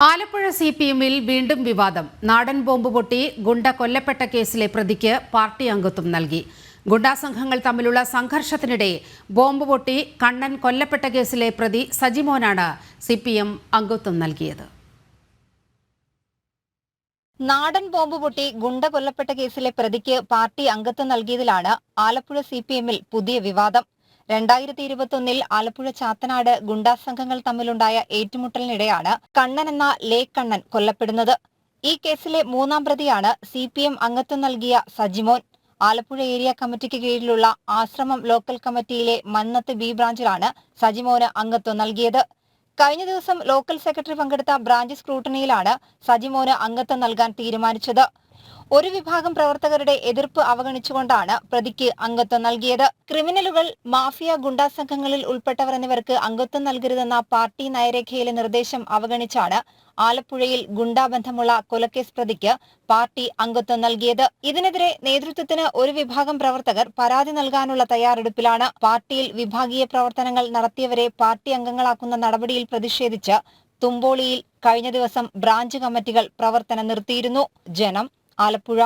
ആലപ്പുഴ സിപിഎമ്മിൽ വീണ്ടും വിവാദം. നാടൻ ബോംബ് പൊട്ടി ഗുണ്ട കൊല്ലപ്പെട്ട കേസിലെ പ്രതിക്ക് പാർട്ടി അംഗത്വം നൽകി. ഗുണ്ടാ സംഘങ്ങൾ തമ്മിലുള്ള സംഘർഷത്തിനിടെ ബോംബ് പൊട്ടി കണ്ണൻ കൊല്ലപ്പെട്ട കേസിലെ പ്രതി സജിമോനാണ് സിപിഎം അംഗത്വം നൽകിയത്. നാടൻ ബോംബ് പൊട്ടി ഗുണ്ട കൊല്ലപ്പെട്ട കേസിലെ പ്രതിക്ക് പാർട്ടി അംഗത്വം നൽകിയതിലാണ് ആലപ്പുഴ സിപിഎമ്മിൽ പുതിയ വിവാദം. 2021 ആലപ്പുഴ ചാത്തനാട് ഗുണ്ടാ സംഘങ്ങൾ തമ്മിലുണ്ടായ ഏറ്റുമുട്ടലിനിടെയാണ് കണ്ണൻ എന്ന ലേക്കണ്ണൻ കൊല്ലപ്പെടുന്നത്. ഈ കേസിലെ മൂന്നാം പ്രതിയാണ് സിപിഎം അംഗത്വം നൽകിയ സജിമോൻ. ആലപ്പുഴ ഏരിയ കമ്മിറ്റിക്ക് കീഴിലുള്ള ആശ്രമം ലോക്കൽ കമ്മിറ്റിയിലെ മന്നത്ത് ബി ബ്രാഞ്ചിലാണ് സജിമോന് അംഗത്വം നൽകിയത്. കഴിഞ്ഞ ദിവസം ലോക്കൽ സെക്രട്ടറി പങ്കെടുത്ത ബ്രാഞ്ച് സ്ക്രൂട്ടണിയിലാണ് സജിമോന് അംഗത്വം നൽകാൻ തീരുമാനിച്ചത്. ഒരു വിഭാഗം പ്രവർത്തകരുടെ എതിർപ്പ് അവഗണിച്ചുകൊണ്ടാണ് പ്രതിക്ക് അംഗത്വം നൽകിയത്. ക്രിമിനലുകൾ, മാഫിയ, ഗുണ്ടാ സംഘങ്ങളിൽ ഉൾപ്പെട്ടവർ എന്നിവർക്ക് അംഗത്വം നൽകരുതെന്ന പാർട്ടി നയരേഖയിലെ നിർദ്ദേശം അവഗണിച്ചാണ് ആലപ്പുഴയിൽ ഗുണ്ടാബന്ധമുള്ള കൊലക്കേസ് പ്രതിക്ക് പാർട്ടി അംഗത്വം നൽകിയത്. ഇതിനെതിരെ നേതൃത്വത്തിന് ഒരു വിഭാഗം പ്രവർത്തകർ പരാതി നൽകാനുള്ള തയ്യാറെടുപ്പിലാണ്. പാർട്ടിയിൽ വിഭാഗീയ പ്രവർത്തനങ്ങൾ നടത്തിയവരെ പാർട്ടി അംഗങ്ങളാക്കുന്ന നടപടിയിൽ പ്രതിഷേധിച്ച് തുമ്പോളിയിൽ കഴിഞ്ഞ ദിവസം ബ്രാഞ്ച് കമ്മിറ്റികൾ പ്രവർത്തനം നിർത്തിയിരുന്നു. ജനം, ആലപ്പുഴ.